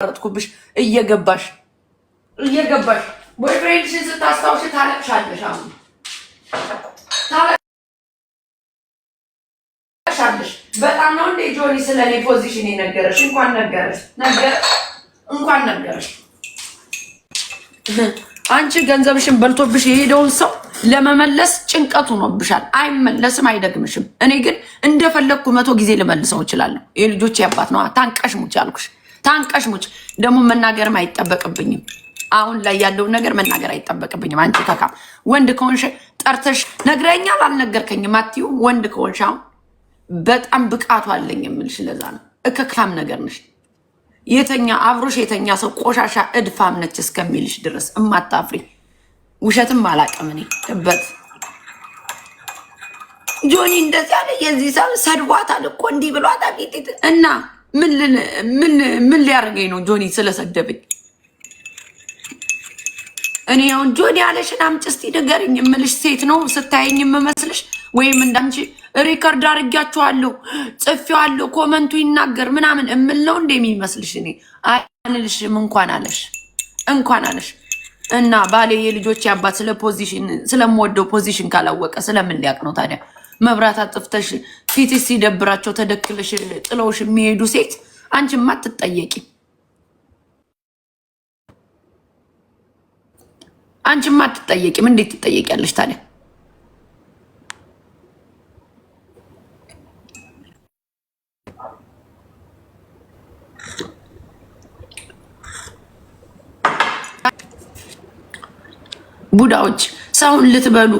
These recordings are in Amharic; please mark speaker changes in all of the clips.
Speaker 1: ረጥኩብሽ እየገባሽ ቦይፍሬንድሽን ስታስታውሽ ታለቅሻለሽ። አሁን ታለቅሻለሽ። በጣም ነው እንደ ጆኒ ስለኔ ፖዚሽን የነገረሽ። እንኳን ነገረሽ። አንቺ ገንዘብሽን በልቶብሽ የሄደውን ሰው ለመመለስ ጭንቀቱ ሆኖብሻል። አይመለስም፣ አይደግምሽም። እኔ ግን እንደፈለግኩ 100 ጊዜ ልመልሰው እችላለሁ። የልጆቼ አባት ነው። ታንቀሽ ሙች አልኩሽ። ታንቀሽ ሙች። ደግሞ መናገርም አይጠበቅብኝም። አሁን ላይ ያለውን ነገር መናገር አይጠበቅብኝም። አንቺ ከካም ወንድ ከሆንሽ ጠርተሽ ነግረኛል አልነገርከኝም አትዩ። ወንድ ከሆንሽ አሁን በጣም ብቃቱ አለኝ የምልሽ ለዛ ነው። እከካም ነገር ነሽ። አብሮሽ የተኛ ሰው ቆሻሻ እድፋም ነች እስከሚልሽ ድረስ እማታፍሪ ውሸትም አላቅም። እኔ በት ጆኒ እንደዚህ ያለ የዚህ ሰው ሰድቧታል እኮ እንዲህ ብሏታል እና ምን ሊያደርገኝ ነው ጆኒ ስለሰደበኝ? እኔ አሁን ጆኒ ያለሽን አምጪ እስቲ ንገሪኝ የምልሽ ሴት ነው ስታየኝ የምመስልሽ? ወይም እንዳንቺ ሪከርድ አድርጊያችኋለሁ ጽፌዋለሁ ኮመንቱ ይናገር ምናምን እምለው እንደሚመስልሽ? እኔ አልልሽም። እንኳን አለሽ እና ባሌ የልጆች አባት ስለምወደው ፖዚሽን ካላወቀ ስለምን ሊያቅ ነው ታዲያ? መብራት አጥፍተሽ ፊት ሲደብራቸው ተደክለሽ ጥለውሽ የሚሄዱ ሴት አንቺማ አትጠየቂ። አንቺማ አትጠየቂም። እንዴት ትጠየቂያለሽ ታዲያ? ቡዳዎች ሰውን ልትበሉ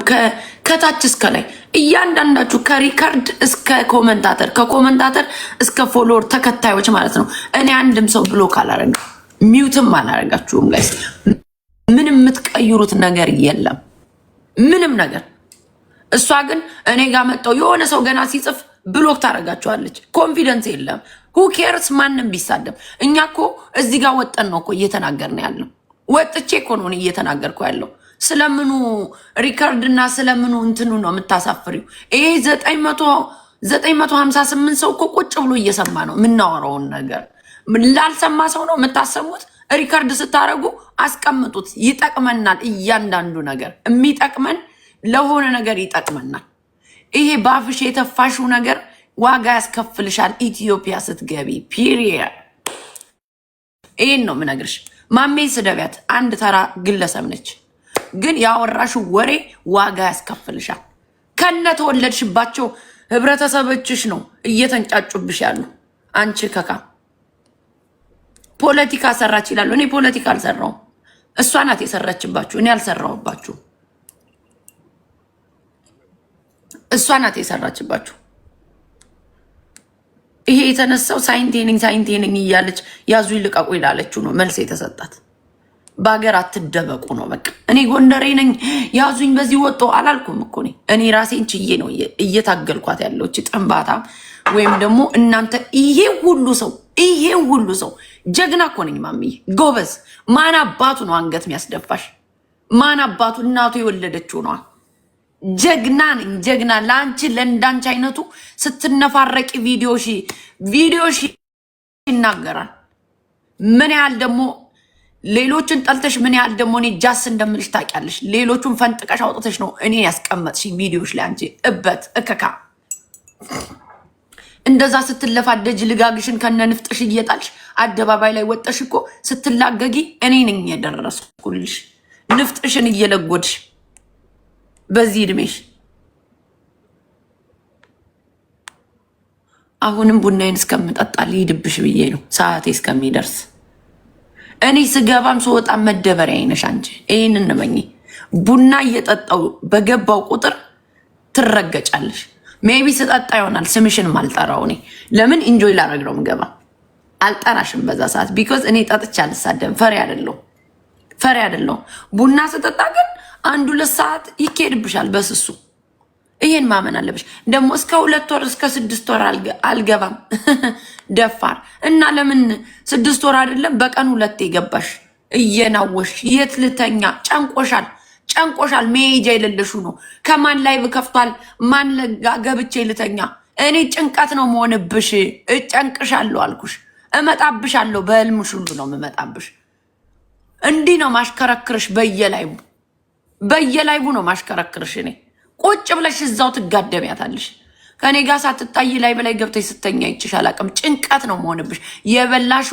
Speaker 1: ከታች እስከ ላይ እያንዳንዳችሁ ከሪካርድ እስከ ኮመንታተር ከኮመንታተር እስከ ፎሎወር ተከታዮች ማለት ነው። እኔ አንድም ሰው ብሎክ አላረጋ ሚውትም አላረጋችሁም ጋይስ። ምንም የምትቀይሩት ነገር የለም ምንም ነገር። እሷ ግን እኔ ጋር መጣው የሆነ ሰው ገና ሲጽፍ ብሎክ ታረጋችኋለች። ኮንፊደንስ የለም። ሁ ኬርስ ማንም ቢሳደብ። እኛ እኮ እዚህ ጋር ወጠን ነው እኮ እየተናገርን ያለው። ወጥቼ እኮ ነው እየተናገርኩ ያለው። ስለምኑ ሪካርድ እና ስለምኑ እንትኑ ነው የምታሳፍሪው? ይሄ 958 ሰው እኮ ቁጭ ብሎ እየሰማ ነው የምናወራውን ነገር። ላልሰማ ሰው ነው የምታሰሙት። ሪካርድ ስታረጉ አስቀምጡት። ይጠቅመናል። እያንዳንዱ ነገር የሚጠቅመን ለሆነ ነገር ይጠቅመናል። ይሄ ባፍሽ የተፋሽው ነገር ዋጋ ያስከፍልሻል ኢትዮጵያ ስትገቢ። ፒሪየድ። ይሄን ነው የምነግርሽ። ማሜ ስደቢያት አንድ ተራ ግለሰብ ነች፣ ግን ያወራሽ ወሬ ዋጋ ያስከፍልሻል። ከነተወለድሽባቸው ህብረተሰቦችሽ ነው እየተንጫጩብሽ ያሉ። አንቺ ከካ ፖለቲካ ሰራች ይላሉ። እኔ ፖለቲካ አልሰራውም። እሷ ናት የሰራችባችሁ፣ እኔ አልሰራውባችሁ። እሷ ናት የሰራችባችሁ። ይሄ የተነሳው ሳይንቴኒንግ እያለች ያዙ ይልቀቁ ይላለችው ነው መልስ የተሰጣት። በሀገር አትደበቁ ነው በቃ። እኔ ጎንደሬ ነኝ ያዙኝ በዚህ ወጦ አላልኩም እኮ እኔ ራሴን ችዬ ነው እየታገልኳት ያለው። እቺ ጠንባታ ወይም ደግሞ እናንተ ይሄ ሁሉ ሰው ጀግና እኮ ነኝ ማሚዬ፣ ጎበዝ። ማን አባቱ ነው አንገት የሚያስደፋሽ? ማን አባቱ? እናቱ የወለደችው ነው። ጀግና ነኝ ጀግና። ለአንቺ ለእንዳንቺ አይነቱ ስትነፋረቂ ቪዲዮሽ ይናገራል። ምን ያህል ደግሞ ሌሎችን ጠልተሽ ምን ያህል ደግሞ እኔ ጃስ እንደምልሽ ታውቂያለሽ። ሌሎቹን ፈንጥቀሽ አውጥተሽ ነው እኔ ያስቀመጥሽ ቪዲዮሽ ላይ። አንቺ እበት እከካ እንደዛ ስትለፋደጅ ልጋግሽን ከነንፍጥሽ እየጣልሽ አደባባይ ላይ ወጠሽ እኮ ስትላገጊ እኔ ነኝ የደረስኩልሽ። ንፍጥሽን እየለጎድሽ በዚህ እድሜሽ። አሁንም ቡናዬን እስከምጠጣ ልሂድብሽ ብዬ ነው ሰዓቴ እስከሚደርስ። እኔ ስገባም ስወጣም መደበሪያ አይነሽ አንቺ። ይሄን እንመኝ። ቡና እየጠጣው በገባው ቁጥር ትረገጫለሽ። ሜቢ ስጠጣ ይሆናል ስምሽን ማልጠራው። እኔ ለምን ኢንጆይ ላረግ ነው ምገባ። አልጠራሽም በዛ ሰዓት ቢኮዝ እኔ ጠጥቼ አልሳደም። ፈሪ አይደለሁ። ቡና ስጠጣ ግን 1-2 ሰዓት ይኬድብሻል በስሱ። ይሄን ማመን አለብሽ። ደግሞ እስከ 2 ወር እስከ 6 ወር አልገባም። ደፋር እና ለምን 6 ወር አይደለም በቀን 2 የገባሽ እየናወሽ የት ልተኛ? ጨንቆሻል። መሄጃ የሌለሹ ነው። ከማን ላይ ከፍቷል? ማን ገብቼ ልተኛ? እኔ ጭንቀት ነው መሆንብሽ። እጨንቅሻለሁ አልኩሽ። እመጣብሻለሁ። በህልምሽ ሁሉ ነው የምመጣብሽ። እንዲህ ነው ማሽከረክርሽ። በየላይቡ ነው ማሽከረክርሽ። እኔ ቁጭ ብለሽ እዛው ትጋደሚያታለሽ። ከኔ ጋር ሳትጣይ ላይ በላይ ገብተሽ ስተኛ ይችሽ አላቅም። ጭንቀት ነው መሆንብሽ። የበላሹ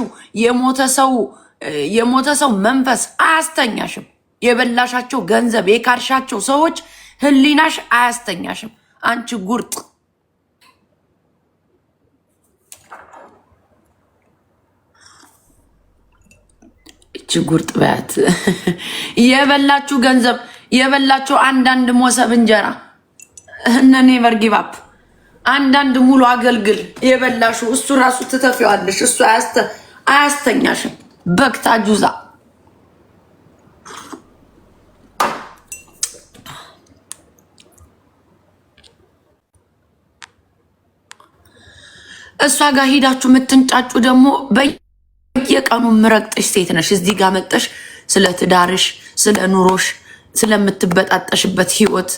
Speaker 1: የሞተ ሰው መንፈስ አያስተኛሽም። የበላሻቸው ገንዘብ የካርሻቸው ሰዎች ህሊናሽ አያስተኛሽም። አንቺ ጉርጥ እቺ ጉርጥ በያት። የበላችሁ ገንዘብ የበላችሁ አንዳንድ ሞሰብ እንጀራ እነ ኔቨር ጊቭ አፕ አንዳንድ ሙሉ አገልግል የበላሹ እሱ ራሱ ትተፊዋለሽ። እሱ አያስተኛሽም። በክታ ጁዛ እሷ ጋር ሂዳችሁ የምትንጫጩ ደግሞ በየቀኑ ምረቅጥሽ ሴት ነሽ። እዚህ ጋር መጠሽ ስለ ትዳርሽ፣ ስለ ኑሮሽ፣ ስለምትበጣጠሽበት ህይወት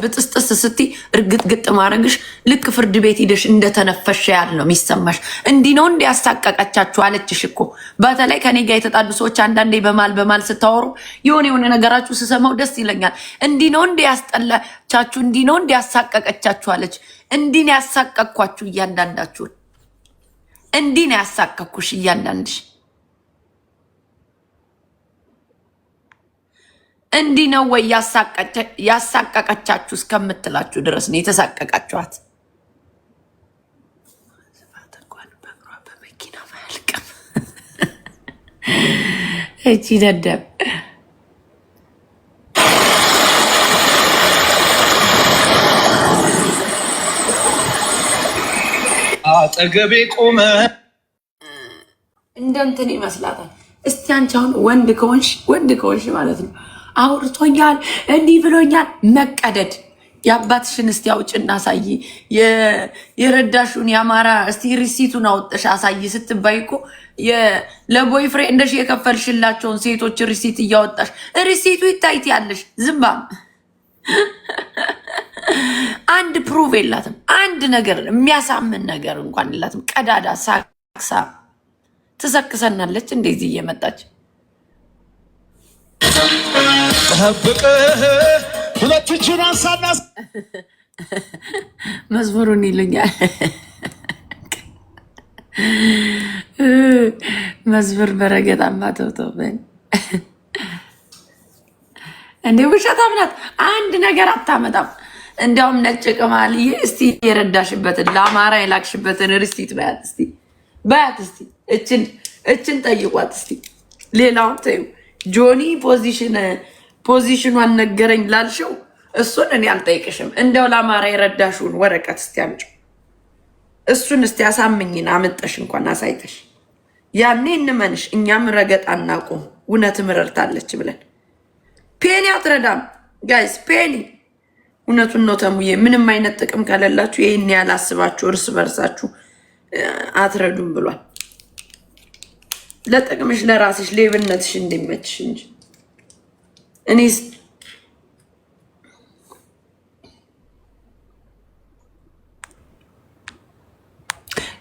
Speaker 1: ብጥስጥስ ስቲ እርግጥግጥ ማድረግሽ ልክ ፍርድ ቤት ሂደሽ እንደተነፈሽ ያህል ነው የሚሰማሽ። እንዲህ ነው እንዲ ያሳቀቀቻችሁ አለችሽ እኮ። በተለይ ከኔ ጋር የተጣሉ ሰዎች አንዳንዴ በማል ስታወሩ የሆነ ነገራችሁ ስሰማው ደስ ይለኛል። እንዲህ ነው እንዲ ያስጠላቻችሁ፣ እንዲህ ነው እንዲ ያሳቀቀቻችሁ አለች። እንዲህ ነው ያሳቀቅኳችሁ እያንዳንዳችሁን፣ እንዲህ ነው ያሳቀቅኩሽ እያንዳንድሽ። እንዲህ ነው ወይ ያሳቀቀቻችሁ እስከምትላችሁ ድረስ ነው የተሳቀቃችኋት። በመኪና ማያልቅም እቺ ደደብ
Speaker 2: አጠገቤ ቆመ።
Speaker 1: እንደ እንትን ይመስላታል። እስቲ አንቺ አሁን ወንድ ከሆንሽ ማለት ነው አውርቶኛል እንዲህ ብሎኛል መቀደድ የአባትሽን እስቲ አውጭና አሳይ። የረዳሹን የአማራ እስቲ ሪሲቱን አውጥሽ አሳይ ስትባይ እኮ ለቦይ ፍሬንድሽ የከፈልሽላቸውን ሴቶች ሪሲት እያወጣሽ ሪሲቱ ይታይት ያለሽ ዝምባም አንድ ፕሩቭ የላትም። አንድ ነገር የሚያሳምን ነገር እንኳን የላትም። ቀዳዳ ሳክሳ ትሰክሰናለች እንደዚህ እየመጣች
Speaker 2: ጠብቅህ ሁለት እጅን አንሳና
Speaker 1: መዝሙሩን ይሉኛል። መዝሙር በረገጣማ ተውተውበን እንዴ ውሸታም ናት። አንድ ነገር አታመጣም። እንዲያውም ነጭ ቅማልዬ እስቲ የረዳሽበትን ለአማራ የላክሽበትን ሪሲት በያት እስቲ እችን ጠይቋት እስቲ። ሌላውን ተይው። ጆኒ ፖዚሽኗን ነገረኝ ላልሽው እሱን እኔ አልጠይቅሽም። እንደው ለአማራ የረዳሽውን ወረቀት እስቲ አምጪው። እሱን እስቲ አሳምኝን አመጠሽ እንኳን አሳይተሽ ያኔ እንመንሽ። እኛም ረገጣ እናቁም። እውነትም ረድታለች ብለን ፔኒ አትረዳም ጋይስ። ፔኒ እውነቱን ነው ተሙዬ። ምንም አይነት ጥቅም ከሌላችሁ ይህን ያላስባችሁ እርስ በርሳችሁ አትረዱም ብሏል። ለጥቅምሽ ለራስሽ ሌብነትሽ እንዲመችሽ እንጂ እኔስ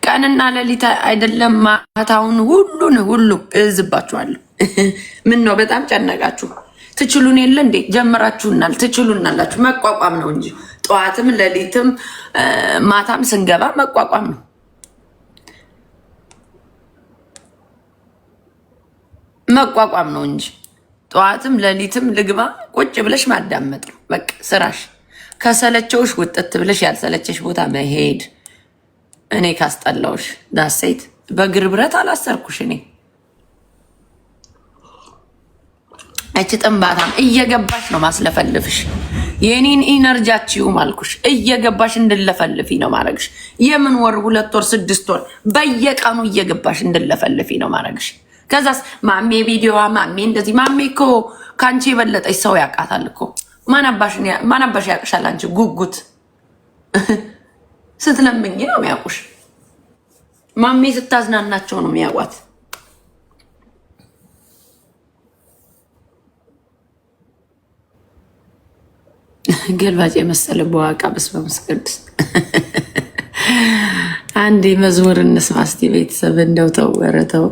Speaker 1: ቀንና ሌሊት አይደለም ማታውን ሁሉ እዝባችኋለሁ። ምን ነው በጣም ጨነቃችሁ? ትችሉን የለ እንዴ? ጀምራችሁናል። ትችሉናላችሁ። መቋቋም ነው እንጂ ጠዋትም ሌሊትም ማታም ስንገባ መቋቋም ነው። መቋቋም ነው እንጂ ጠዋትም ሌሊትም ልግባ ቁጭ ብለሽ ማዳመጥ ነው በቃ ስራሽ። ከሰለቸውሽ ውጥት ብለሽ ያልሰለቸሽ ቦታ መሄድ። እኔ ካስጠላውሽ ዳሴት በእግር ብረት አላሰርኩሽ። እኔ እች ጥንባታም እየገባሽ ነው ማስለፈልፍሽ። የኔን ኢነርጂያችሁም አልኩሽ እየገባሽ እንድለፈልፊ ነው ማረግሽ። የምን ወር 2 ወር 6 ወር በየቀኑ እየገባሽ እንድለፈልፊ ነው ማረግሽ። ከዛስ ማሜ ቪዲዮዋ ማሜ እንደዚህ ማሜ እኮ ካንቺ የበለጠች ሰው ያውቃታል እኮ። ማን አባሽ ያውቅሻል? አንቺ ጉጉት ስትለምኝ ነው የሚያውቁሽ። ማሜ ስታዝናናቸው ነው የሚያውቋት። ገልባጭ የመሰለ በዋቃ በስመ መንፈስ ቅዱስ አንዴ መዝሙር እንስማ እስቲ ቤተሰብ እንደው ተው ኧረ ተው